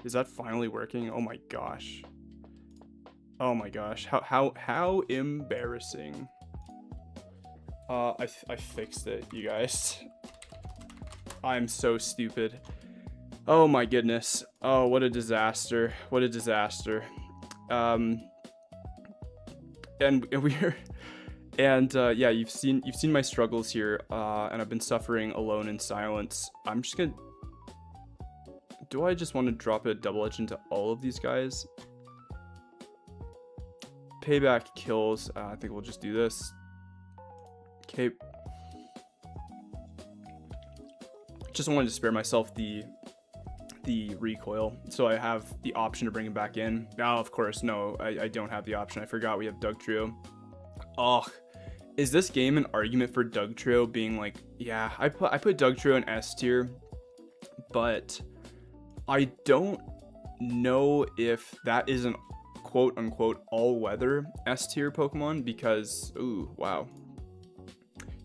Is that finally working? Oh my gosh. Oh my gosh. How embarrassing. I fixed it, you guys. I'm so stupid. Oh my goodness. Oh, what a disaster. What a disaster. And we're yeah, you've seen my struggles here, and I've been suffering alone in silence. I'm just gonna, do I just want to drop a double edge into all of these guys? Payback kills. I think we'll just do this. Okay. Just wanted to spare myself the recoil, so I have the option to bring him back in. Now, of course, no, I don't have the option. I forgot we have Doug Trio. Oh, is this game an argument for Doug Trio being like, yeah, I put Doug Trio in S tier, but I don't know if that is an quote unquote all-weather S tier Pokemon, because, ooh, wow.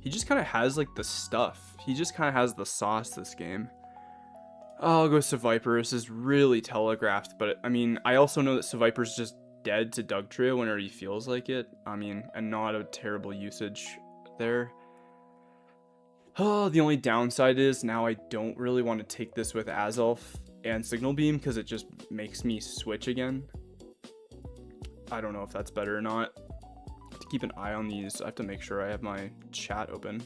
He just kind of has like the stuff. He just kind of has the sauce this game. Oh, I'll go Seviper. This is really telegraphed, but I mean, I also know that Seviper's just dead to Doug Trio whenever he feels like it. I mean, and not a terrible usage there. Oh, the only downside is now I don't really want to take this with Azelf and Signal Beam because it just makes me switch again. I don't know if that's better or not. To keep an eye on these, I have to make sure I have my chat open.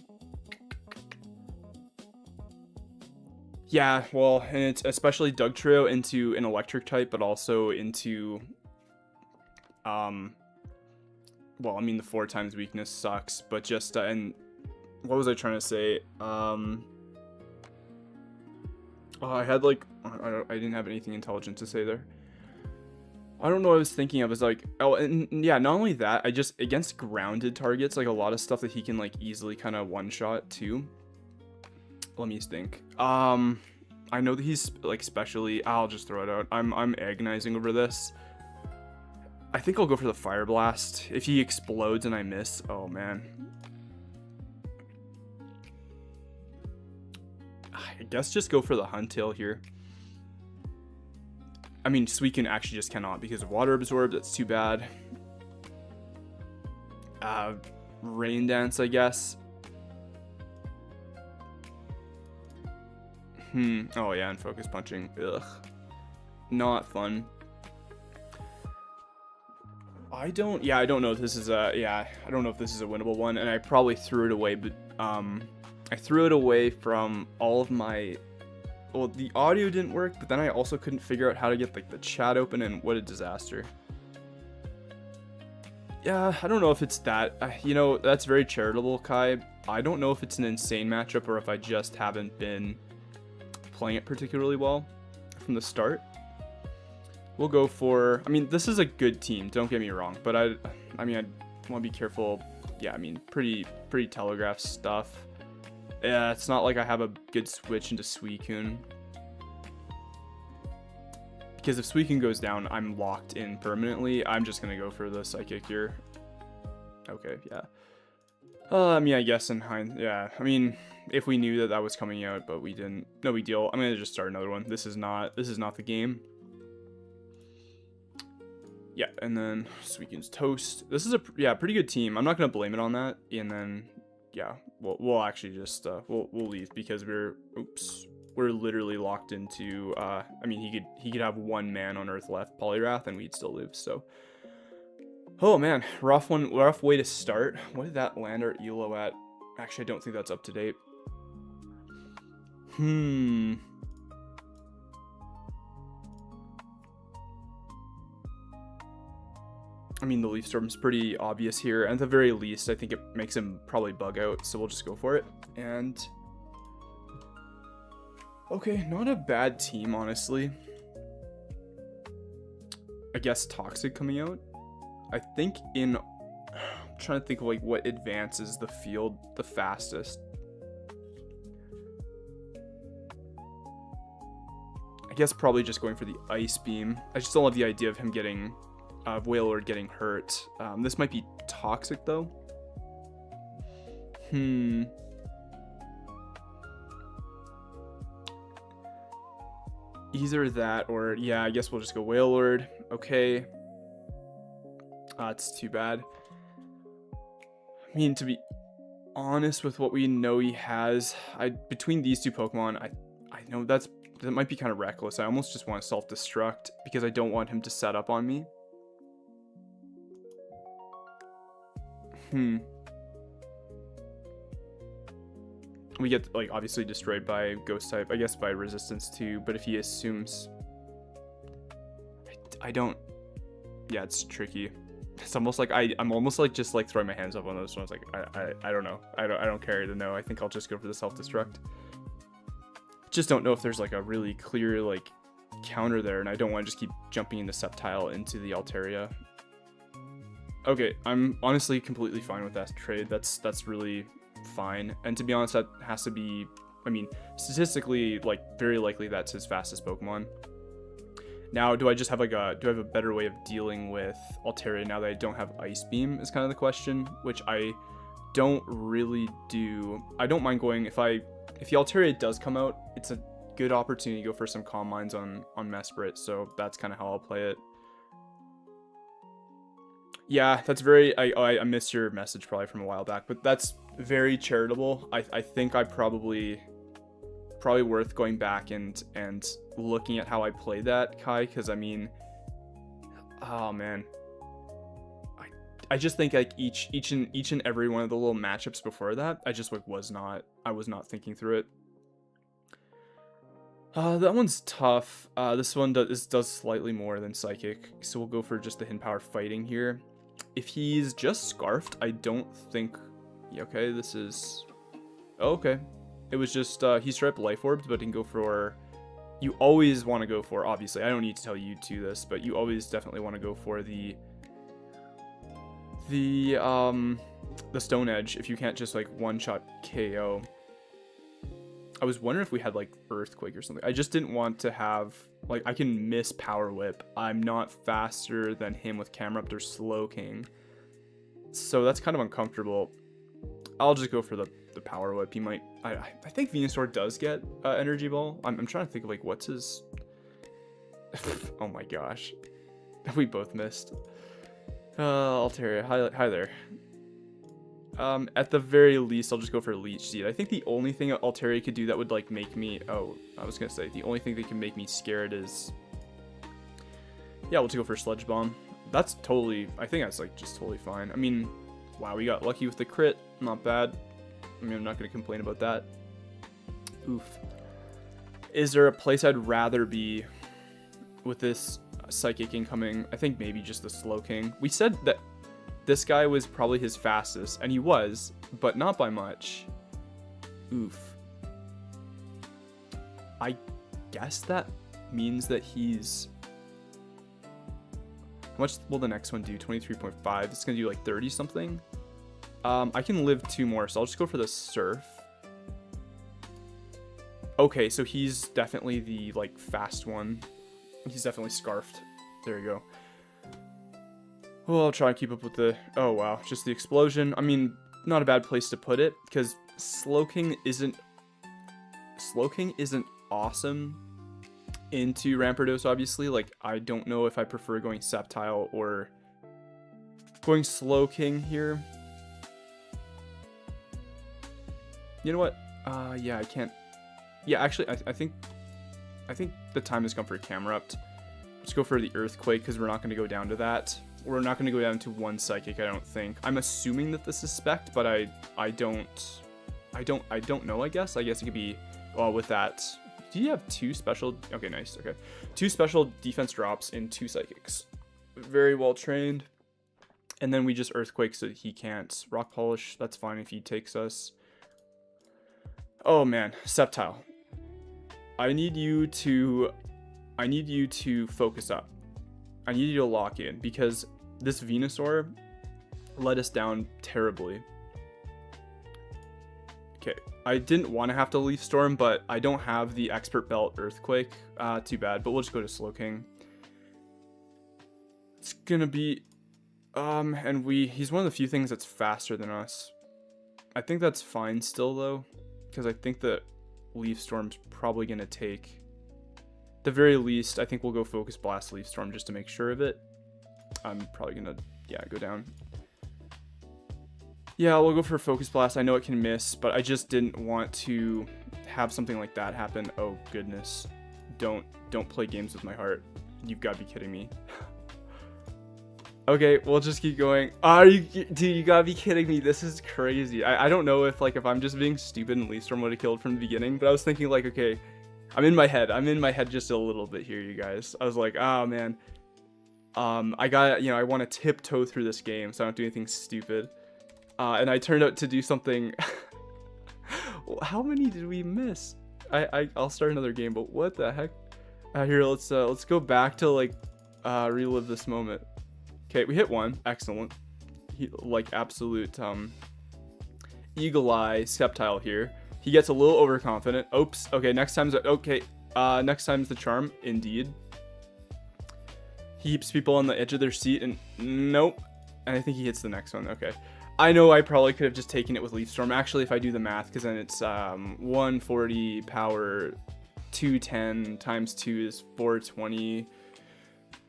Yeah, well, and it's especially Doug Trio into an electric type, but also into, well, I mean, the 4 times weakness sucks, but just, and what was I trying to say? Oh, I had like, I didn't have anything intelligent to say there. I don't know what I was thinking of. Is like, oh, and yeah, not only that, I just, against grounded targets, like a lot of stuff that he can like easily kind of one-shot too. Let me think. I know that he's like specially, I'll just throw it out. I'm agonizing over this. I think I'll go for the Fire Blast. If he explodes and I miss, oh man. I guess just go for the Huntail here. I mean, Suicune actually just cannot because of Water Absorb. That's too bad. Rain Dance, I guess. Oh yeah, and Focus Punching. Ugh. Not fun. I don't know if this is a, I don't know if this is a winnable one, and I probably threw it away, but I threw it away from all of my, well, the audio didn't work, but then I also couldn't figure out how to get like the chat open, and what a disaster. Yeah, I don't know if it's that, you know, that's very charitable, Kai. I don't know if it's an insane matchup or if I just haven't been playing it particularly well from the start. We'll go for, I mean, this is a good team, don't get me wrong, but I mean, I want to be careful. Yeah, I mean, pretty telegraph stuff. Yeah, it's not like I have a good switch into Suicune, because if Suicune goes down, I'm locked in permanently. I'm just gonna go for the Psychic here. Okay, yeah. I mean, I guess in hindsight, yeah, I mean, if we knew that that was coming out, but we didn't, no big deal. I'm gonna just start another one. This is not the game. Yeah, and then Suicune's toast. This is a, yeah, pretty good team. I'm not gonna blame it on that. And then, yeah, we'll actually just we'll leave because we're literally locked into. I mean, he could have one man on Earth left, Poliwrath, and we'd still live. So, oh man, rough way to start. What did that land our ELO at? Actually, I don't think that's up to date. I mean, the Leaf Storm's pretty obvious here, and at the very least, I think it makes him probably bug out, so we'll just go for it. And okay, not a bad team, honestly. I guess Toxic coming out. I think I'm trying to think of like what advances the field the fastest. I guess probably just going for the Ice Beam. I just don't love the idea of him getting Wailord getting hurt. This might be Toxic though. Either that or, yeah, I guess we'll just go Whale Lord. Okay. It's too bad. I mean, to be honest with what we know he has, between these two Pokemon, I know that might be kind of reckless. I almost just want to self-destruct because I don't want him to set up on me. We get, like, obviously destroyed by Ghost type, I guess by Resistance too, but if he assumes... I don't... Yeah, it's tricky. It's almost like I'm almost like just like throwing my hands up on those ones. Like I don't know. I don't care to know. I think I'll just go for the self-destruct. Just don't know if there's like a really clear like counter there, and I don't want to just keep jumping into Sceptile into the Altaria. Okay, I'm honestly completely fine with that trade. That's really fine. And to be honest, that has to be, I mean, statistically, like very likely that's his fastest Pokemon. Now, do I just have like do I have a better way of dealing with Altaria now that I don't have Ice Beam is kind of the question, which I don't really do. I don't mind going, if the Altaria does come out, it's a good opportunity to go for some Calm Minds on Mesprit, so that's kind of how I'll play it. Yeah, that's very, I missed your message probably from a while back, but that's very charitable. I think I probably worth going back and looking at how I played that, Kai, because I mean, oh man, I just think like each and every one of the little matchups before that, I just like I was not thinking through it. That one's tough. This one does slightly more than Psychic, so we'll go for just the Hidden Power Fighting here. If he's just Scarfed, I don't think... Yeah, okay, this is... Oh, okay. It was just, he's straight up Life Orbs, but he can go for... You always want to go for, obviously, I don't need to tell you to this, but you always definitely want to go for the Stone Edge if you can't just, like, one-shot KO. I was wondering if we had, like, Earthquake or something. I just didn't want to have... Like, I can miss Power Whip. I'm not faster than him with Camerupt or Slowking. So that's kind of uncomfortable. I'll just go for the Power Whip. He might... I think Venusaur does get Energy Ball. I'm trying to think of, like, what's his... Oh my gosh. We both missed. Altaria. Hi there. At the very least, I'll just go for Leech Seed. I think the only thing Altaria could do that would, like, make me... Oh, I was gonna say, the only thing that can make me scared is... Yeah, we'll just go for Sludge Bomb. That's totally... I think that's, like, just totally fine. I mean, wow, we got lucky with the crit. Not bad. I mean, I'm not gonna complain about that. Oof. Is there a place I'd rather be with this Psychic incoming? I think maybe just the Slowking. We said that this guy was probably his fastest, and he was, but not by much. Oof. I guess that means that he's... How much will the next one do? 23.5. It's gonna do like 30 something. I can live 2 more, so I'll just go for the Surf. Okay, so he's definitely the, like, fast one. He's definitely Scarfed. There you go. Well, I'll try and keep up with the... Oh, wow. Just the Explosion. I mean, not a bad place to put it, because Slowking isn't awesome into Rampardos, obviously. Like, I don't know if I prefer going Sceptile or going Slowking here. You know what? Yeah, I can't... Yeah, actually, I think the time has come for Camerupt. Let's go for the Earthquake, because we're not going to go down to that. We're not going to go down to 1 Psychic, I don't think. I'm assuming that this is Spect, but I don't know, I guess. I guess it could be, well, with that. Do you have 2 special? Okay, nice. Okay. 2 special defense drops in 2 Psychics. Very well trained. And then we just Earthquake so that he can't. Rock Polish, that's fine if he takes us. Oh man, Sceptile. I need you to focus up. I need you to lock in, because this Venusaur let us down terribly. Okay, I didn't want to have to Leaf Storm, but I don't have the Expert Belt Earthquake. Too bad, but we'll just go to Slowking. It's gonna be... and he's one of the few things that's faster than us. I think that's fine still, though, because I think that Leaf Storm's probably gonna take... the very least, I think we'll go Focus Blast Leaf Storm just to make sure of it. I'm probably gonna, yeah, go down. Yeah, we'll go for Focus Blast. I know it can miss, but I just didn't want to have something like that happen. Oh goodness, don't play games with my heart. You've got to be kidding me. Okay, we'll just keep going. Dude, you gotta be kidding me. This is crazy. I don't know if I'm just being stupid and Leaf Storm would have killed from the beginning, but I was thinking like, okay, I'm in my head just a little bit here, you guys. I was like, oh man, I got, I want to tiptoe through this game so I don't do anything stupid. And I turned out to do something. How many did we miss? I'll start another game, but what the heck? Here, let's go back to like relive this moment. Okay, we hit one. Excellent. Like absolute eagle eye Sceptile here. He gets a little overconfident. Oops. Okay, next time's next time's the charm. Indeed. He keeps people on the edge of their seat, and nope. And I think he hits the next one. Okay. I know I probably could have just taken it with Leaf Storm. Actually, if I do the math, because then it's 140 power, 210 times 2 is 420.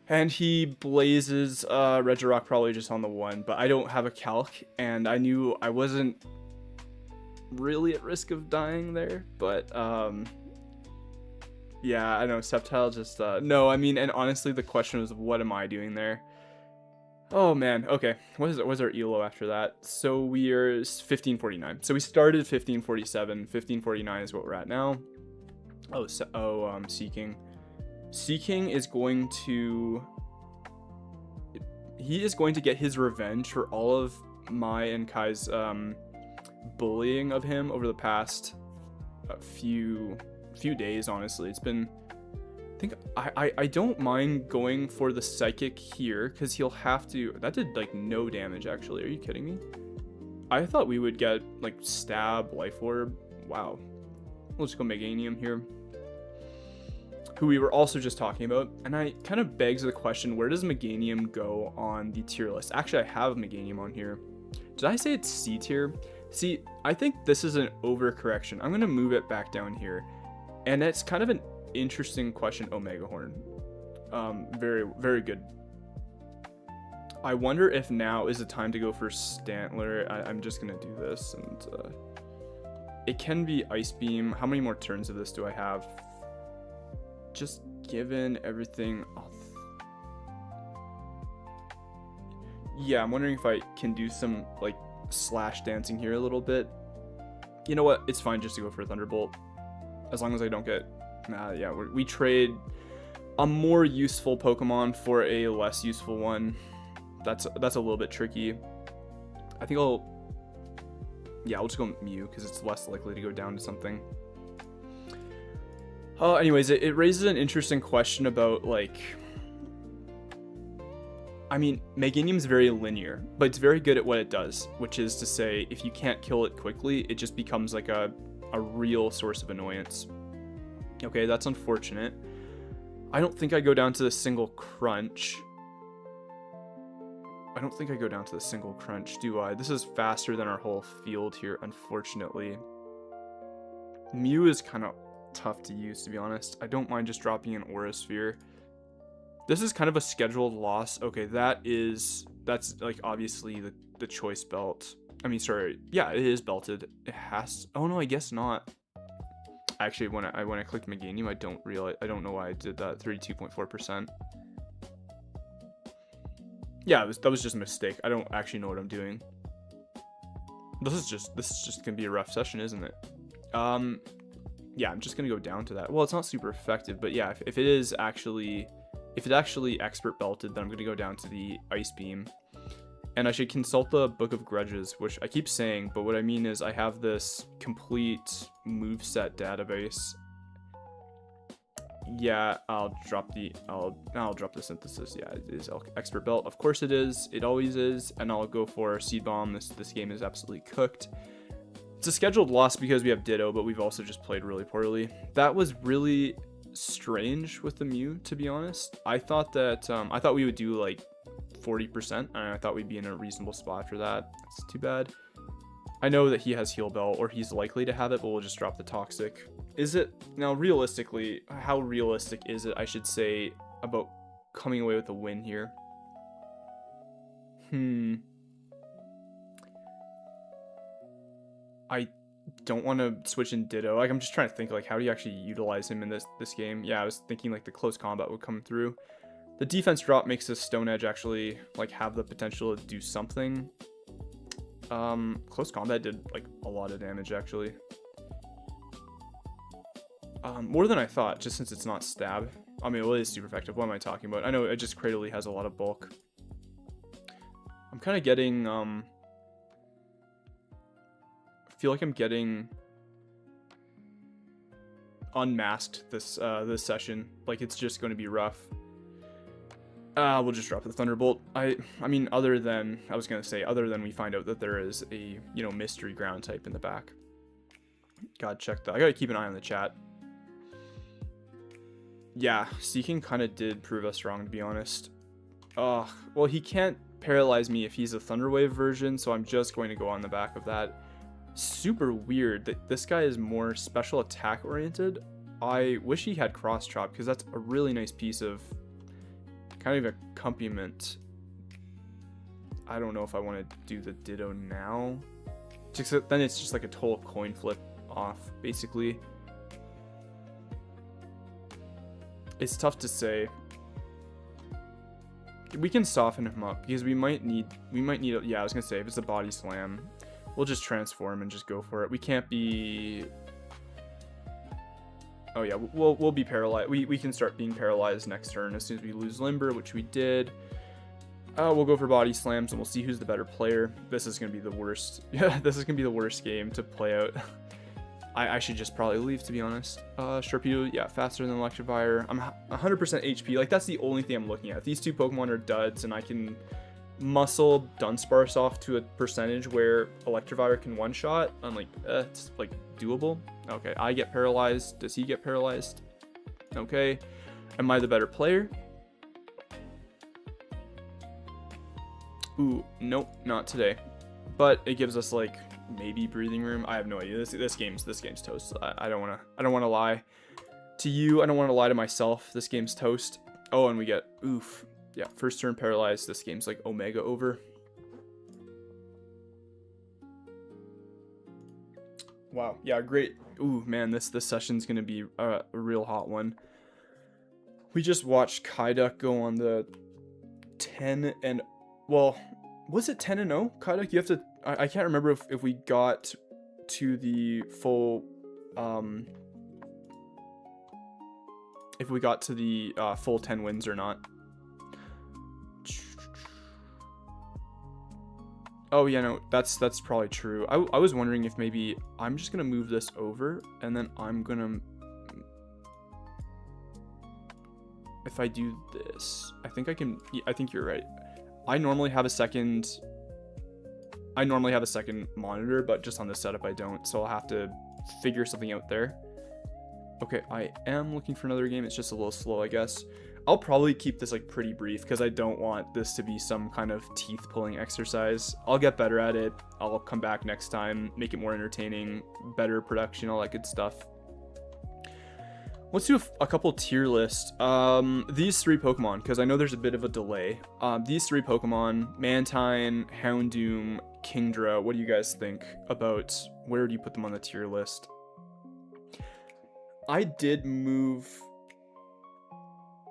And he blazes Regirock probably just on the 1, but I don't have a calc, and I knew I wasn't really at risk of dying there, but yeah, I know, Sceptile just, no, I mean, and honestly, the question was, what am I doing there? Oh man, okay, what is our ELO after that? So we are 1549. So we started 1547, 1549 is what we're at now. Seeking. Seeking is going to... He is going to get his revenge for all of my and Kai's bullying of him over the past few days, honestly. It's been... I don't mind going for the Psychic here, because he'll have to... That did, like, no damage, actually. Are you kidding me? I thought we would get, like, Stab, Life Orb. Wow. We'll just go Meganium here, who we were also just talking about. And I kind of begs the question, where does Meganium go on the tier list? Actually, I have Meganium on here. Did I say it's C tier? See, I think this is an overcorrection. I'm going to move it back down here. And it's kind of an interesting question. Omega Horn. Very, very good. I wonder if now is the time to go for Stantler. I'm just going to do this. And it can be Ice Beam. How many more turns of this do I have? Just given everything. Yeah, I'm wondering if I can do some like slash dancing here a little bit. You know what? It's fine just to go for Thunderbolt, as long as I don't get. Yeah, we trade a more useful Pokemon for a less useful one. That's a little bit tricky. I think I'll just go Mew because it's less likely to go down to something. Anyways, it raises an interesting question about, like... I mean, Meganium's very linear, but it's very good at what it does, which is to say, if you can't kill it quickly, it just becomes, like, a real source of annoyance. Okay, that's unfortunate. I don't think I go down to the single crunch. I don't think I go down to the single crunch, do I? This is faster than our whole field here, unfortunately. Mew is kind of tough to use, to be honest. I don't mind just dropping an Aura Sphere. This is kind of a scheduled loss. Okay, that's like obviously the choice belt. I mean, sorry, yeah, it is belted. It has. Oh no, I guess not. Actually, when I clicked Meganium, I don't know why I did that. 32.4%. Yeah, that was just a mistake. I don't actually know what I'm doing. This is just gonna be a rough session, isn't it? Yeah, I'm just gonna go down to that. Well, it's not super effective, but yeah, if it's actually expert belted, then I'm gonna go down to the Ice Beam. And I should consult the Book of Grudges, which I keep saying, but what I mean is I have this complete moveset database. Yeah, I'll drop the Synthesis. Yeah, it is expert belt. Of course it is. It always is. And I'll go for Seed Bomb. This game is absolutely cooked. It's a scheduled loss because we have Ditto, but we've also just played really poorly. That was really strange with the Mew, to be honest. I thought we would do like 40%, and I thought we'd be in a reasonable spot for that. It's too bad. I know that he has Heal Bell, or he's likely to have it, but we'll just drop the Toxic. Is it, now realistically, how realistic is it, I should say, about coming away with a win here? I don't want to switch in Ditto. Like, I'm just trying to think, like, how do you actually utilize him in this game? Yeah, I was thinking, like, the close combat would come through. The defense drop makes this Stone Edge actually, like, have the potential to do something. Close combat did, like, a lot of damage, actually. More than I thought, just since it's not stab. I mean, well, it is super effective. What am I talking about? I know it just Cradily has a lot of bulk. I'm kind of getting, I feel like I'm getting unmasked this session. Like, it's just going to be rough. We'll just drop the Thunderbolt. I mean, other than we find out that there is a, you know, mystery ground type in the back. Gotta check that. I gotta keep an eye on the chat. Yeah, Seeking kind of did prove us wrong, to be honest. Well, he can't paralyze me if he's a Thunderwave version, so I'm just going to go on the back of that. Super weird that this guy is more special attack oriented. I wish he had Cross Chop, because that's a really nice piece of kind of accompaniment. I don't know if I want to do the Ditto now. Just then it's just like a total coin flip off, basically. It's tough to say. We can soften him up because we might need yeah, I was gonna say, if it's a body slam, we'll just transform and just go for it. We can't be, oh yeah, we'll be paralyzed. We can start being paralyzed next turn as soon as we lose Limber, which we did. We'll go for body slams and we'll see who's the better player. This is gonna be the worst. Yeah, this is gonna be the worst game to play out. I should just probably leave, to be honest. Sharpedo, yeah, faster than Electivire. I'm 100% HP. Like, that's the only thing I'm looking at. These two Pokemon are duds, and I can muscle Dunsparce off to a percentage where Electivire can one-shot. I'm like, it's, like, doable. Okay, I get paralyzed. Does he get paralyzed? Okay. Am I the better player? Ooh, nope, not today. But it gives us, like, maybe breathing room. I have no idea. This game's toast. I don't wanna lie to you. I don't want to lie to myself. This game's toast. Oh, and we get oof. Yeah, first turn paralyzed. This game's like Omega over. Wow. Yeah, great. Ooh, man, this session's gonna be a real hot one. We just watched Psyduck go on the 10 and, well, was it 10-0? Psyduck, you have to, I can't remember if we got to the full, if we got to the full 10 wins or not. Oh yeah, no, that's probably true. I was wondering if maybe I'm just gonna move this over and then I'm gonna, if I do this, I think I can, I think you're right. I normally have a second monitor, but just on this setup I don't, so I'll have to figure something out there. Okay, I am looking for another game. It's just a little slow, I guess. I'll probably keep this like pretty brief because I don't want this to be some kind of teeth pulling exercise. I'll get better at it. I'll come back next time, make it more entertaining, better production, all that good stuff. Let's do a couple tier lists. These three Pokemon, because I know there's a bit of a delay. These three Pokemon, Mantine, Houndoom, Kingdra, what do you guys think about where do you put them on the tier list? I did move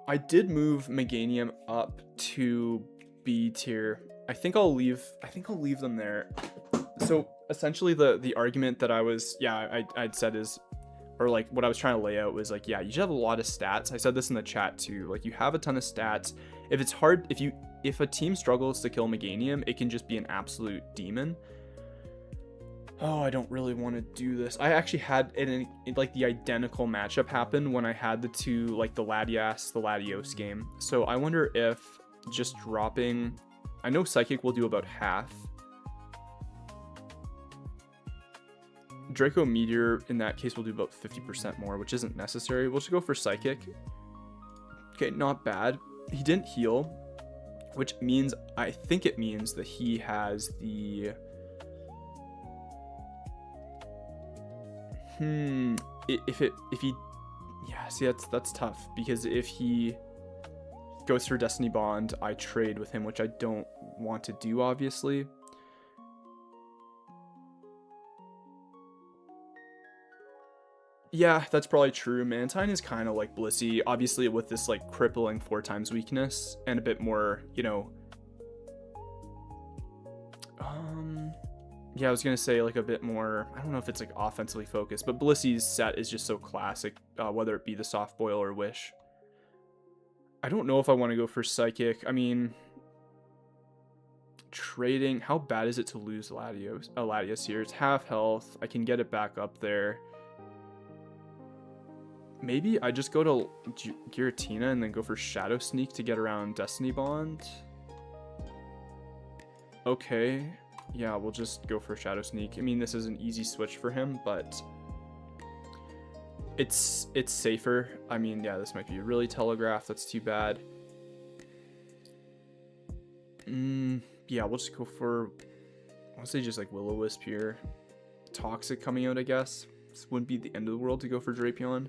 Meganium up to B tier. I think I'll leave them there. So essentially the argument that I'd said is, or like what I was trying to lay out was like, yeah, you should have a lot of stats. I said this in the chat too. Like, you have a ton of stats. If it's hard, if a team struggles to kill Meganium, it can just be an absolute demon. Oh, I don't really want to do this. I actually had like the identical matchup happen when I had the two, like the Latios game. So I wonder if just dropping, I know Psychic will do about half. Draco Meteor in that case will do about 50% more, which isn't necessary. We'll just go for Psychic. Okay, not bad. He didn't heal, which means, I think it means that he has the, If he, yeah, see, that's tough, because if he goes for Destiny Bond, I trade with him, which I don't want to do, obviously. Yeah, that's probably true. Mantine is kind of like Blissey, obviously with this like crippling 4x weakness and a bit more, you know. Yeah, I was gonna say like a bit more, I don't know if it's like offensively focused, but Blissey's set is just so classic, whether it be the Soft Boil or Wish. I don't know if I want to go for Psychic. I mean, trading, how bad is it to lose Latios here? It's half health. I can get it back up there. Maybe I just go to Giratina and then go for Shadow Sneak to get around Destiny Bond. Okay. Yeah, we'll just go for Shadow Sneak. I mean, this is an easy switch for him, but it's safer. I mean, yeah, this might be really telegraphed. That's too bad. Yeah, we'll just go for, I'll say just like Will-O-Wisp here. Toxic coming out, I guess. This wouldn't be the end of the world to go for Drapion.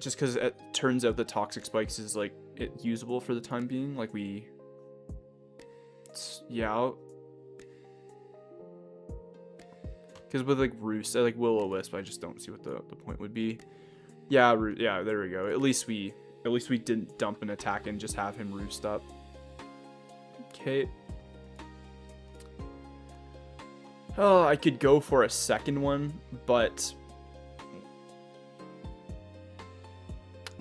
Just because it turns out the Toxic Spikes is like usable for the time being. Like yeah. Because with like Roost, like Will-O-Wisp, I just don't see what the point would be. Yeah, yeah, there we go. At least we didn't dump an attack and just have him Roost up. Okay. Oh, I could go for a second one, but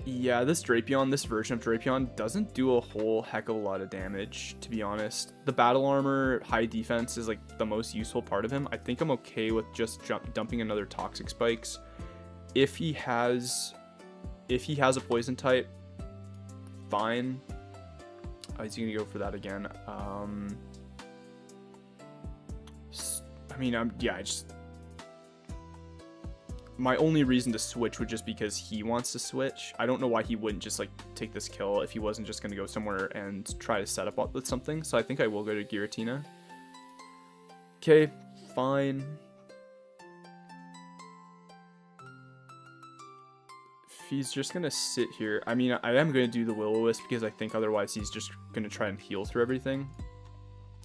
yeah, this Drapion, this version of Drapion doesn't do a whole heck of a lot of damage, to be honest. The battle armor, high defense is like the most useful part of him. I think I'm okay with just dumping another Toxic Spikes. If he has a poison type, fine. Is he gonna go for that again? I mean, my only reason to switch would just because he wants to switch. I don't know why he wouldn't just like take this kill if he wasn't just gonna go somewhere and try to set up with something. So I think I will go to Giratina. Okay, fine. If he's just gonna sit here, I mean, I am gonna do the Will-O-Wisp because I think otherwise he's just gonna try and heal through everything.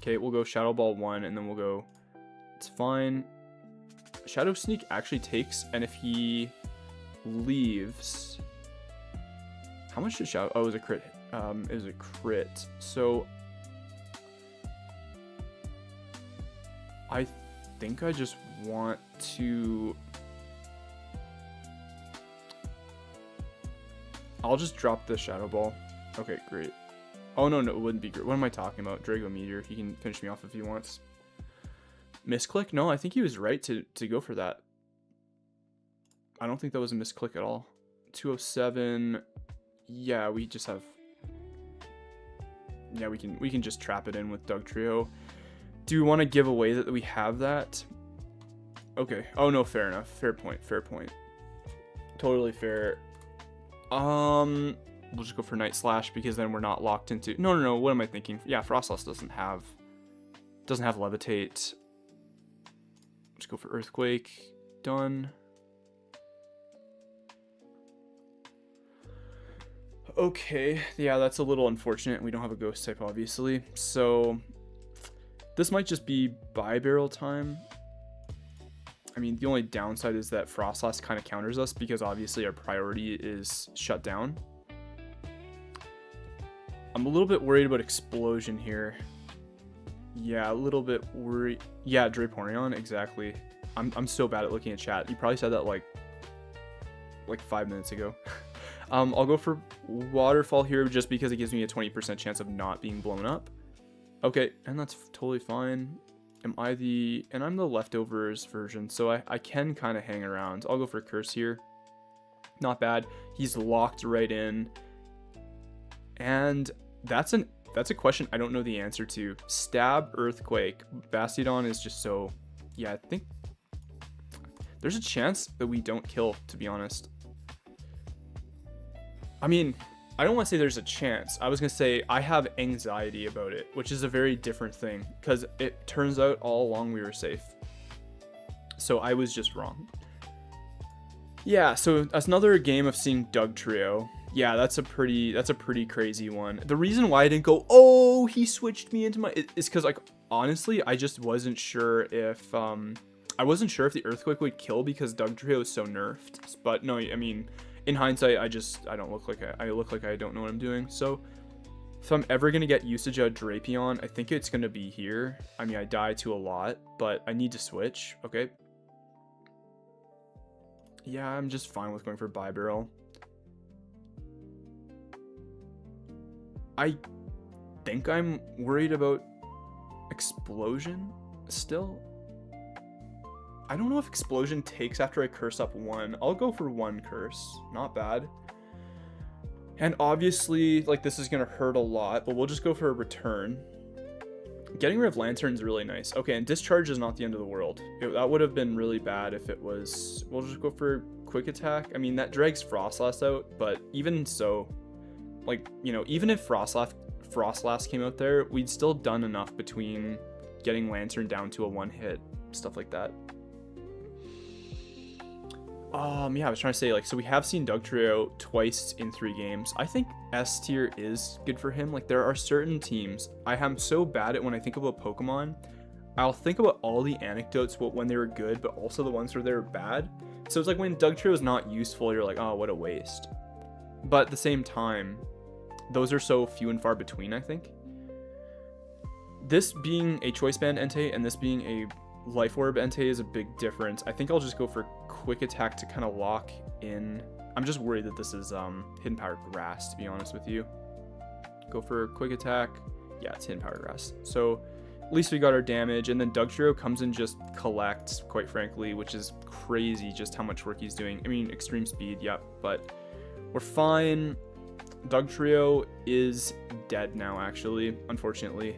Okay, we'll go Shadow Ball 1 and then we'll go, it's fine. Shadow Sneak actually takes, and if he leaves, how much did Shadow? Oh, it was a crit. It was a crit. So I think I just want to. I'll just drop the Shadow Ball. Okay, great. Oh no, it wouldn't be great. What am I talking about? Drago Meteor. He can finish me off if he wants. Misclick? No, I think he was right to go for that. I don't think that was a misclick at all. 207. Yeah, we just have. Yeah, we can just trap it in with Dugtrio. Do we want to give away that we have that? Okay. Oh no, fair enough. Fair point. Fair point. Totally fair. We'll just go for Night Slash because then we're not locked into. No. What am I thinking? Yeah, Frostlass doesn't have Levitate. Let's go for Earthquake. Done. Okay, yeah, that's a little unfortunate. We don't have a ghost type, obviously. So this might just be buy barrel time. I mean, the only downside is that Frostlass kind of counters us because obviously our priority is shut down. I'm a little bit worried about Explosion here. Yeah, a little bit worried. Yeah, Drapion, exactly. I'm so bad at looking at chat. You probably said that like 5 minutes ago. I'll go for Waterfall here just because it gives me a 20% chance of not being blown up. Okay, and that's totally fine. And I'm the leftovers version, so I can kind of hang around. I'll go for Curse here. Not bad. He's locked right in. And that's a question I don't know the answer to. Stab, Earthquake. Bastiodon is just so... Yeah, I think there's a chance that we don't kill, to be honest. I mean, I don't want to say there's a chance. I was going to say I have anxiety about it, which is a very different thing, because it turns out all along we were safe. So I was just wrong. Yeah, so that's another game of seeing Dugtrio. Yeah, that's a pretty crazy one. The reason why I didn't go, oh, he switched me into my, is because, like, honestly, I just wasn't sure if the Earthquake would kill because Dugtrio is so nerfed. But no, I mean, in hindsight, I don't look like I look like I don't know what I'm doing. So if I'm ever gonna get usage out of Drapion, I think it's gonna be here. I mean, I die to a lot, but I need to switch. Okay. Yeah, I'm just fine with going for Bibarel. I think I'm worried about Explosion still. I don't know if Explosion takes after I curse up 1. I'll go for 1 curse. Not bad. And obviously, like, this is going to hurt a lot, but we'll just go for a return. Getting rid of Lantern is really nice. Okay, and Discharge is not the end of the world. That would have been really bad if it was... We'll just go for Quick Attack. I mean, that drags Frostlass out, but even so, like, you know, even if Frostlass came out there, we'd still done enough between getting Lantern down to a 1-hit, stuff like that. Yeah, I was trying to say, like, so we have seen Dugtrio twice in 3 games. I think S tier is good for him. Like, there are certain teams I am so bad at when I think about Pokemon. I'll think about all the anecdotes about when they were good, but also the ones where they were bad. So it's like when Dugtrio is not useful, you're like, oh, what a waste. But at the same time, those are so few and far between, I think. This being a Choice Band Entei and this being a Life Orb Entei is a big difference. I think I'll just go for Quick Attack to kind of lock in. I'm just worried that this is Hidden Power Grass, to be honest with you. Go for Quick Attack. Yeah, it's Hidden Power Grass. So at least we got our damage, and then Dugtrio comes and just collects, quite frankly, which is crazy just how much work he's doing. I mean, Extreme Speed, yep, but we're fine. Dugtrio is dead now, actually, unfortunately,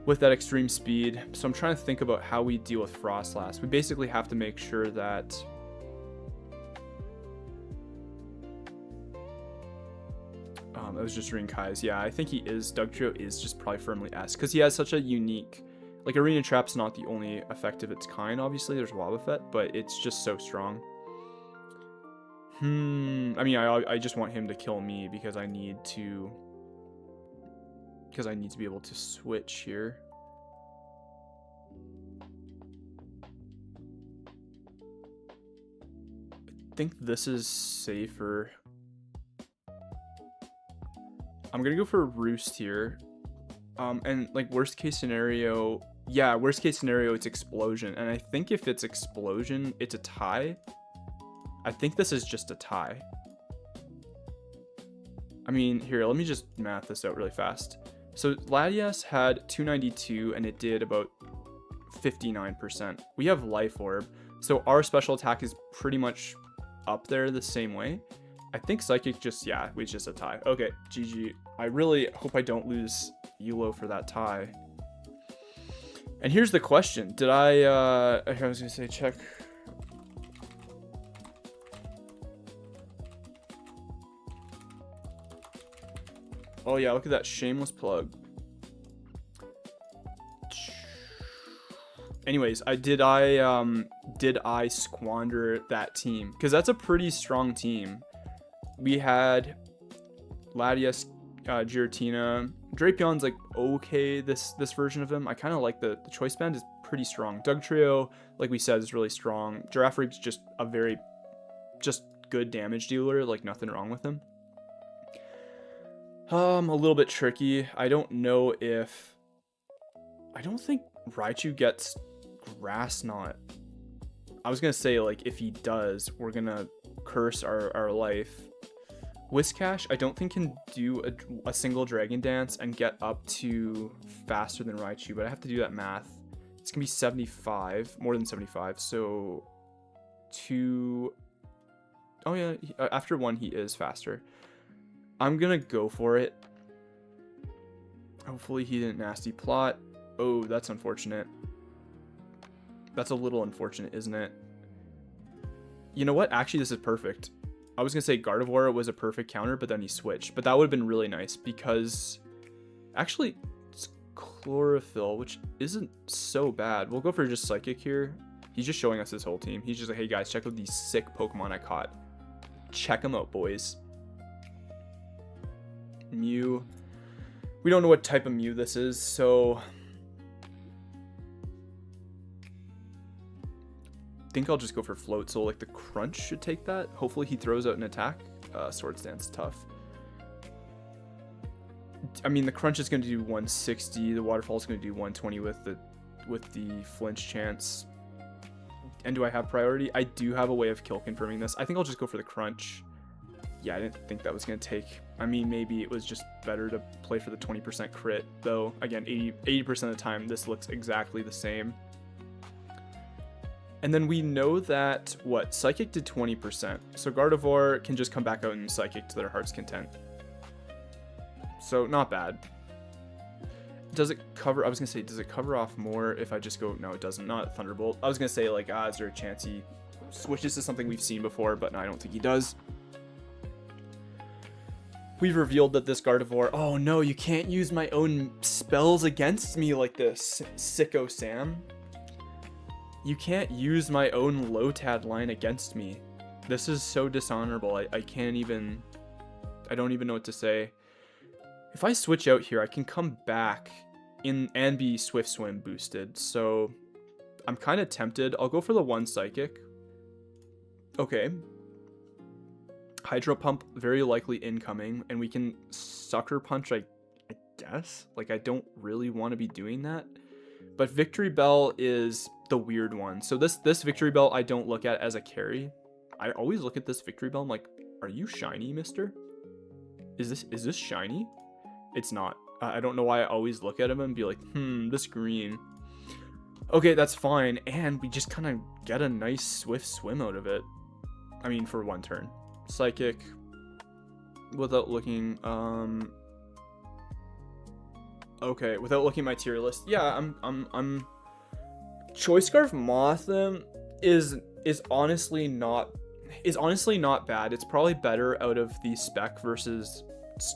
with that Extreme Speed. So I'm trying to think about how we deal with Frostlass. We basically have to make sure that I was just reading Kai's. Yeah, I think he is. Dugtrio is just probably firmly S because he has such a unique, like, Arena Trap's not the only effect of its kind. Obviously, there's Wobbuffet, but it's just so strong. I mean, I just want him to kill me because I need to be able to switch here. I think this is safer. I'm gonna go for Roost here. And, like, worst case scenario, yeah, worst case scenario, it's Explosion. And I think if it's Explosion, it's a tie. I think this is just a tie. I mean, here, let me just math this out really fast. So Latias had 292 and it did about 59%. We have Life Orb, so our special attack is pretty much up there the same way. I think Psychic just, yeah, we just a tie. Okay, GG. I really hope I don't lose Eulo for that tie. And here's the question. Did I was gonna say check. Oh yeah, look at that shameless plug. Anyways, did I squander that team? Because that's a pretty strong team. We had Latias, Giratina. Drapion's like okay, this version of him. I kind of like the Choice Band is pretty strong. Dugtrio, like we said, is really strong. Giraffreak's just a very good damage dealer, like nothing wrong with him. A little bit tricky. I don't know if... I don't think Raichu gets Grass Knot. I was gonna say, like, if he does, we're gonna curse our life. Whiscash, I don't think can do a single Dragon Dance and get up to faster than Raichu, but I have to do that math. It's gonna be 75, more than 75, so 2... Oh yeah, after 1 he is faster. I'm gonna go for it. Hopefully he didn't nasty plot. Oh, that's unfortunate. That's a little unfortunate, isn't it? You know what? Actually, this is perfect. I was gonna say Gardevoir was a perfect counter, but then he switched. But that would have been really nice because... Actually, it's Chlorophyll, which isn't so bad. We'll go for just Psychic here. He's just showing us his whole team. He's just like, hey guys, check out these sick Pokemon I caught. Check them out, boys. Mew. We don't know what type of Mew this is, so I think I'll just go for Float. So like the Crunch should take that. Hopefully he throws out an attack. Swords Dance tough. I mean, the Crunch is going to do 160. The Waterfall is going to do 120 with the flinch chance. And do I have priority? I do have a way of kill confirming this. I think I'll just go for the Crunch. Yeah, I didn't think that was going to take. I mean, maybe it was just better to play for the 20% crit, though. Again, 80% of the time, this looks exactly the same. And then we know that, what, Psychic did 20%. So Gardevoir can just come back out and Psychic to their heart's content. So, not bad. Does it cover, I was going to say, does it cover off more if I just go, no, it doesn't, not Thunderbolt. I was going to say, like, is there a chance he switches to something we've seen before, but no, I don't think he does. We've revealed that this Gardevoir, oh no, you can't use my own spells against me like this, Sicko Sam. You can't use my own Lotad line against me. This is so dishonorable. I can't even, I don't even know what to say. If I switch out here, I can come back in and be Swift Swim boosted. So I'm kind of tempted. I'll go for the 1 Psychic. Okay. Hydro Pump very likely incoming, and we can Sucker Punch, I guess. Like, I don't really want to be doing that. But Victory Bell is the weird one. So this Victory Bell I don't look at as a carry. I always look at this Victory Bell, I'm like, are you shiny, mister? Is this shiny? It's not. I don't know why I always look at him and be like, this green. Okay, that's fine. And we just kind of get a nice Swift Swim out of it. I mean, for 1 turn. Psychic. Without looking, okay, without looking at my tier list. Yeah, I'm Choice Scarf Mothim is honestly not bad. It's probably better out of the spec versus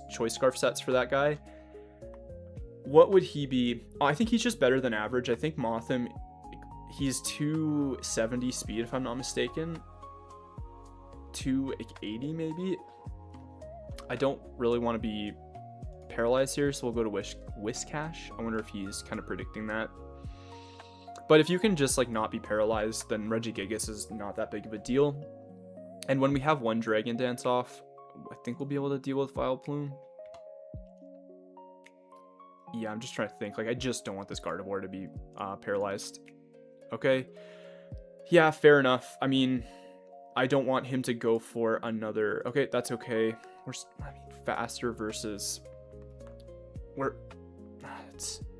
Choice Scarf sets for that guy. What would he be? Oh, I think he's just better than average. I think Mothim, he's 270 speed if I'm not mistaken. 280 maybe. I don't really want to be paralyzed here, so we'll go to Whiscash. I wonder if he's kind of predicting that. But if you can just like not be paralyzed, then Regigigas is not that big of a deal. And when we have 1 Dragon Dance off, I think we'll be able to deal with Vileplume. Yeah, I'm just trying to think. Like, I just don't want this Gardevoir to be paralyzed. Okay. Yeah, fair enough. I mean, I don't want him to go for another. Okay, that's okay. I mean, faster versus.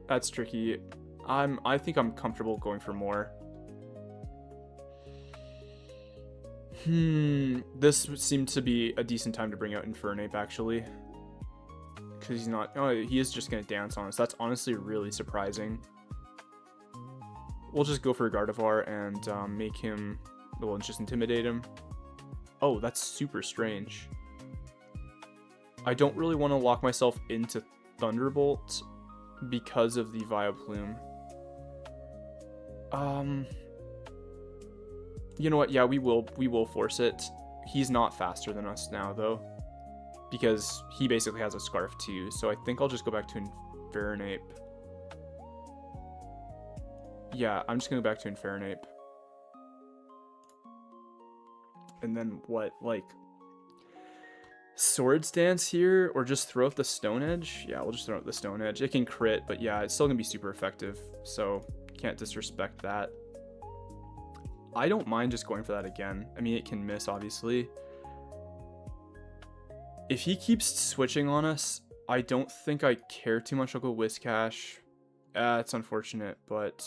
That's tricky. I think I'm comfortable going for more. This seemed to be a decent time to bring out Infernape, actually. Because he's not... Oh, he is just going to dance on us. That's honestly really surprising. We'll just go for Gardevoir and make him... We'll just intimidate him. Oh, that's super strange. I don't really want to lock myself into Thunderbolt because of the Vileplume. You know what? Yeah, we will force it. He's not faster than us now, though, because he basically has a Scarf too. So I think I'll just go back to Infernape. Yeah, I'm just gonna go back to Infernape. And then what? Like, Swords Dance here, or just throw out the Stone Edge? Yeah, we'll just throw out the Stone Edge. It can crit, but yeah, it's still gonna be super effective. So can't disrespect that. I don't mind just going for that again. I mean, it can miss, obviously. If he keeps switching on us, I don't think I care too much. I'll go Whiscash. It's unfortunate, but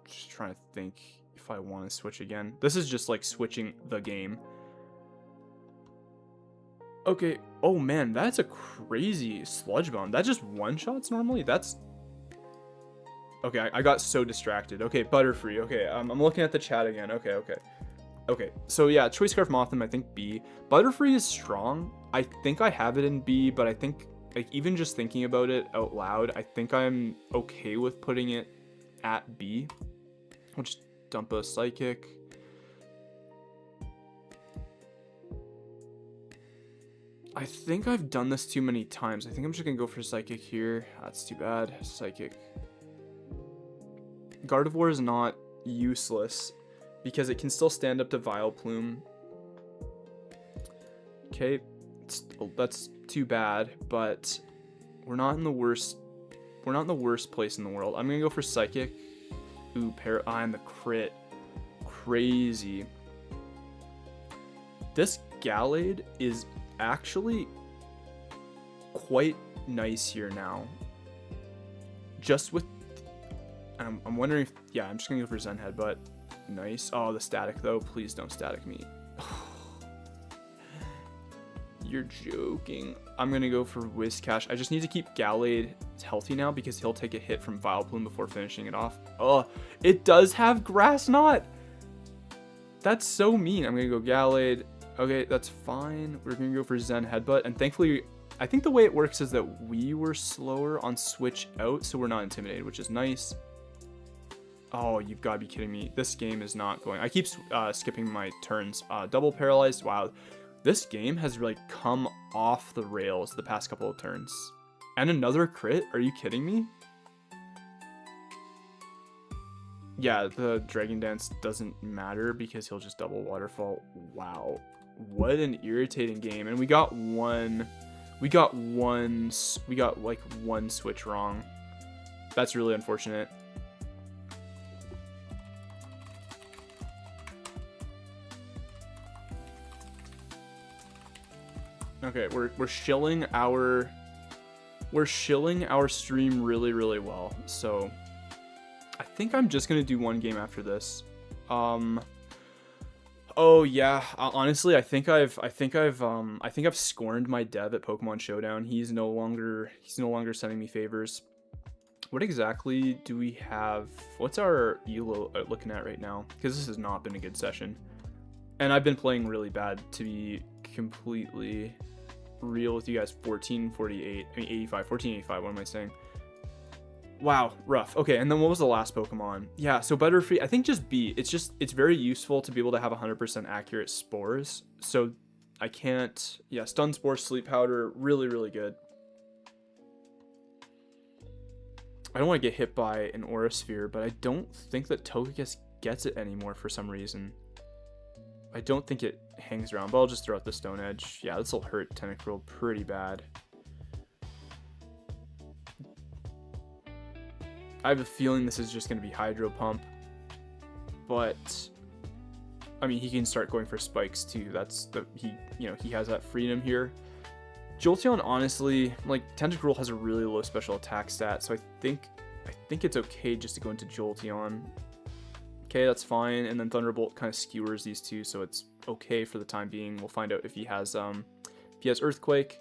just trying to think if I want to switch again. This is just like switching the game. Okay. Oh man, that's a crazy Sludge Bomb. That just one-shots normally? That's... Okay, I got so distracted. Okay, Butterfree. Okay, I'm looking at the chat again. Okay. So yeah, Choice Scarf Mothim, I think B. Butterfree is strong. I think I have it in B, but I think, like, even just thinking about it out loud, I think I'm okay with putting it at B. We'll just dump a Psychic. I think I've done this too many times. I think I'm just gonna go for Psychic here. That's too bad. Psychic. Gardevoir is not useless because it can still stand up to Vileplume. Okay, that's too bad, but we're not in the worst. We're not in the worst place in the world. I'm gonna go for Psychic. Ooh, and the crit. Crazy. This Gallade is actually quite nice here now. Just with, I'm wondering if, yeah, I'm just gonna go for Zen Headbutt. Nice. Oh, the static though. Please don't static me. You're joking. I'm gonna go for Whiscash. I just need to keep Gallade healthy now because he'll take a hit from Vileplume before finishing it off. Oh, it does have Grass Knot. That's so mean. I'm gonna go Gallade. Okay, that's fine. We're gonna go for Zen Headbutt, and thankfully, I think the way it works is that we were slower on switch out, so we're not intimidated, which is nice. Oh, you've got to be kidding me. This game is not going. I keep skipping my turns. Double paralyzed. Wow. This game has really come off the rails the past couple of turns. And another crit? Are you kidding me? Yeah, the Dragon Dance doesn't matter because he'll just double Waterfall. Wow. What an irritating game. And we got like one switch wrong. That's really unfortunate. Okay, we're shilling our stream really, really well. So I think I'm just gonna do one game after this. Oh yeah, honestly, I think I've scorned my dev at Pokemon Showdown. He's no longer sending me favors. What exactly do we have? What's our ELO looking at right now? Because this has not been a good session, and I've been playing really bad, to be completely real with you guys. 1448, I mean 85, 1485. What am I saying? Wow, rough. Okay, and then what was the last Pokemon? Yeah, so Butterfree, I think just B. It's very useful to be able to have 100% accurate spores. So I can't, yeah, Stun Spore, Sleep Powder, really, really good. I don't want to get hit by an Aura Sphere, but I don't think that Togekiss gets it anymore for some reason. I don't think it hangs around, but I'll just throw out the Stone Edge. Yeah, this will hurt Tentacruel pretty bad. I have a feeling this is just going to be Hydro Pump, but I mean, he can start going for spikes too. That's he has that freedom here. Jolteon, honestly, like, Tentacruel has a really low special attack stat, so I think it's okay just to go into Jolteon. Okay, that's fine. And then Thunderbolt kind of skewers these two, so it's okay for the time being. We'll find out if he has Earthquake.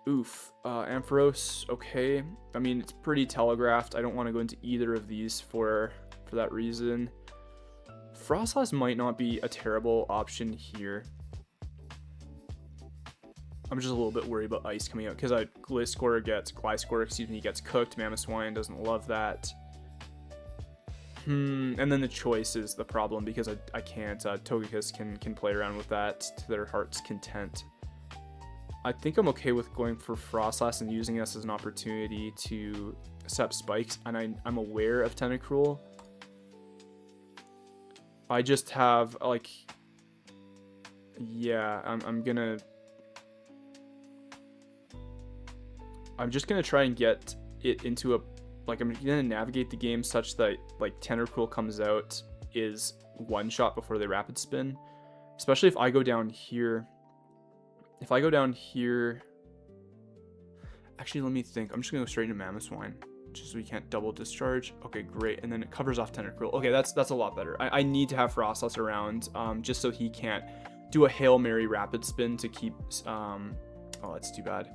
Oof. Ampharos, okay. I mean, it's pretty telegraphed. I don't want to go into either of these for that reason. Frostlass might not be a terrible option here. I'm just a little bit worried about Ice coming out because Gliscor gets cooked. Mamoswine doesn't love that. And then the choice is the problem because I can't. Togekiss can play around with that to their heart's content. I think I'm okay with going for Frostlass and using this as an opportunity to set up spikes, and I'm aware of Tentacruel. I just have, like, yeah, I'm just gonna try and get it into I'm gonna navigate the game such that, like, Tentacruel comes out is one shot before they rapid spin, especially if I go down here. Actually, let me think. I'm just gonna go straight into Mamoswine, just so we can't double discharge. Okay, great. And then it covers off Tentacruel. Okay, that's a lot better. I need to have Frostlass around, just so he can't do a Hail Mary rapid spin to keep. Oh, that's too bad.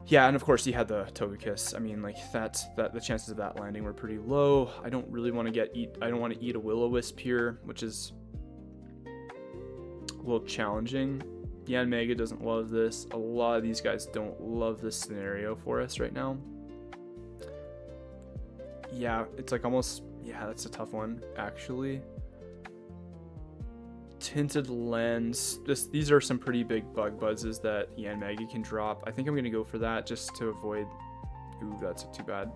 Yeah, and of course he had the Togekiss. I mean, like, the chances of that landing were pretty low. I don't really want to I don't want to eat a Will-O-Wisp here, which is a little challenging. Yanmega doesn't love this. A lot of these guys don't love this scenario for us right now. Yeah, it's like almost Yeah, that's a tough one, actually. Tinted Lens. These are some pretty big bug buzzes that Yan Maggie can drop. I think I'm going to go for that just to avoid... Ooh, that's too bad.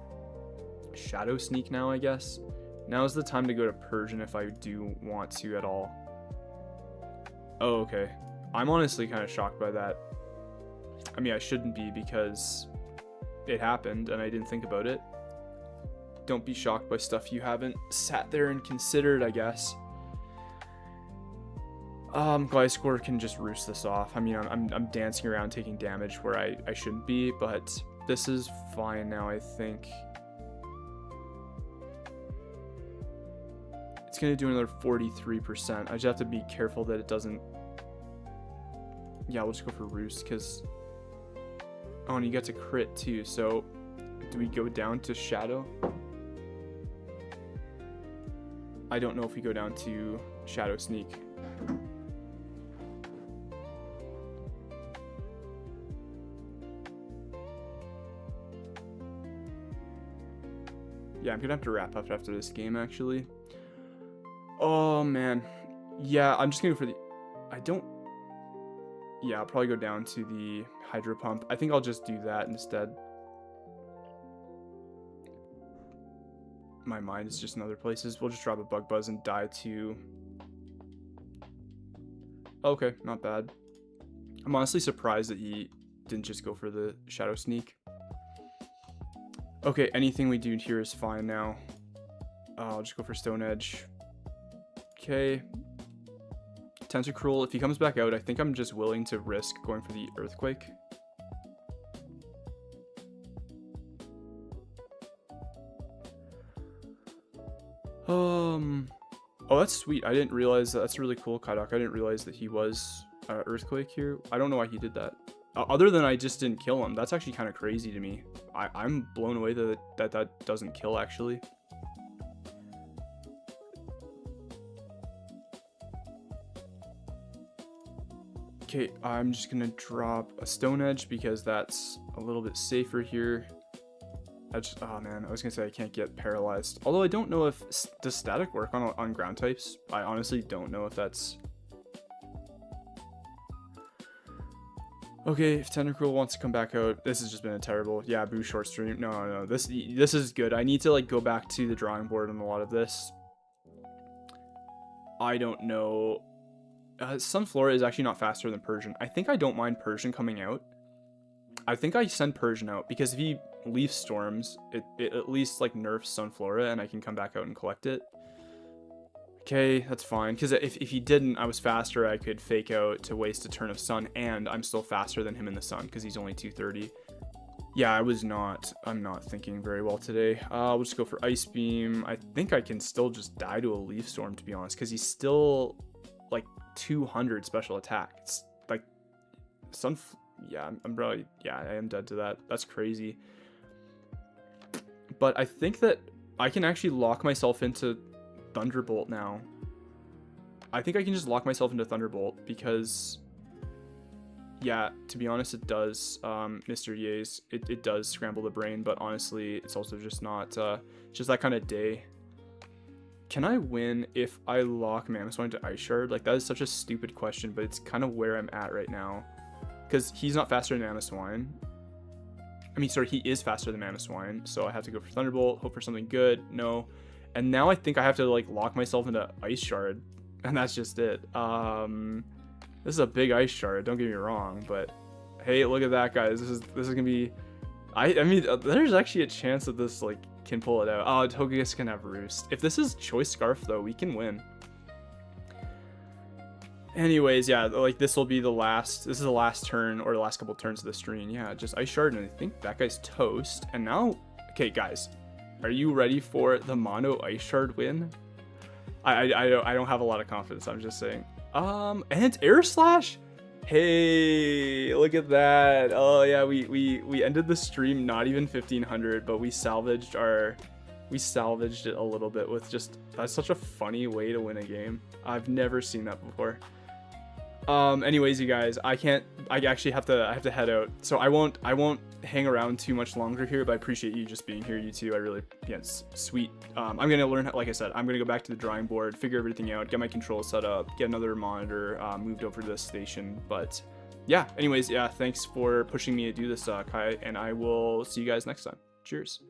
Shadow Sneak now, I guess. Now is the time to go to Persian if I do want to at all. Oh, okay. I'm honestly kind of shocked by that. I mean, I shouldn't be because it happened and I didn't think about it. Don't be shocked by stuff you haven't sat there and considered, I guess. Gliscor can just roost this off. I mean, I'm dancing around taking damage where I shouldn't be, but this is fine now, I think. It's going to do another 43%. I just have to be careful that it doesn't... Yeah, we'll just go for roost, because... Oh, and you get to crit, too, so... Do we go down to Shadow? I don't know if we go down to Shadow Sneak. Yeah, I'm gonna have to wrap up after this game, actually. Oh, man. Yeah, I'm just gonna go for the... I don't... Yeah, I'll probably go down to the Hydro Pump. I think I'll just do that instead. My mind is just in other places. We'll just drop a Bug Buzz and die to... Okay, not bad. I'm honestly surprised that he didn't just go for the Shadow Sneak. Okay, anything we do here is fine now. I'll just go for Stone Edge. Okay. Tentacruel, if he comes back out, I think I'm just willing to risk going for the Earthquake. Oh, that's sweet. I didn't realize that. That's really cool, Kaidak. I didn't realize that he was Earthquake here. I don't know why he did that. Other than I just didn't kill him. That's actually kind of crazy to me. I'm blown away that doesn't kill, actually. Okay, I'm just going to drop a Stone Edge because that's a little bit safer here. Oh man, I was going to say I can't get paralyzed. Although I don't know if... Does static work on ground types? I honestly don't know if that's... Okay, if Tentacruel wants to come back out, this has just been a terrible... Yeah, Boo short stream. No, this is good. I need to like go back to the drawing board on a lot of this. I don't know. Sunflora is actually not faster than Persian. I think I don't mind Persian coming out. I think I send Persian out because if he Leaf Storms, it at least like nerfs Sunflora and I can come back out and collect it. Okay, that's fine. Because if he didn't, I was faster. I could fake out to waste a turn of Sun, and I'm still faster than him in the Sun because he's only 230. Yeah, I'm not thinking very well today. We'll just go for Ice Beam. I think I can still just die to a Leaf Storm, to be honest, because he's still like 200 special attack. It's like yeah, I'm probably, yeah, I am dead to that. That's crazy. But I think that I can actually lock myself into Thunderbolt now. I think I can just lock myself into Thunderbolt because, yeah, to be honest, it does, Mr. Ye's, it does scramble the brain, but honestly, it's also just not, just that kind of day. Can I win if I lock Mamoswine to Ice Shard? Like, that is such a stupid question, but it's kind of where I'm at right now. Because he's not faster than Mamoswine. I mean, sorry, he is faster than Mamoswine, so I have to go for Thunderbolt, hope for something good. No. And now I think I have to, like, lock myself into Ice Shard, and that's just it. This is a big Ice Shard, don't get me wrong, but hey, look at that, guys. This is gonna be... I mean, there's actually a chance that this, like, can pull it out. Oh, Togekiss can have Roost. If this is Choice Scarf, though, we can win. Anyways, yeah, like, this will be the last... This is the last turn, or the last couple turns of the stream. Yeah, just Ice Shard, and I think that guy's toast. And now... Okay, guys. Are you ready for the mono Ice Shard win? I don't have a lot of confidence, I'm just saying. And Air Slash? Hey, look at that. Oh yeah, we ended the stream not even 1500, but we salvaged it a little bit with just... That's such a funny way to win a game. I've never seen that before. Anyways, you guys, I actually have to head out, so I won't hang around too much longer here, but I appreciate you just being here, you two. I really, yeah, it's sweet. I'm gonna learn, like I said, I'm gonna go back to the drawing board, figure everything out, get my controls set up, get another monitor moved over to this station. But yeah, anyways, yeah, thanks for pushing me to do this, Kai, and I will see you guys next time. Cheers.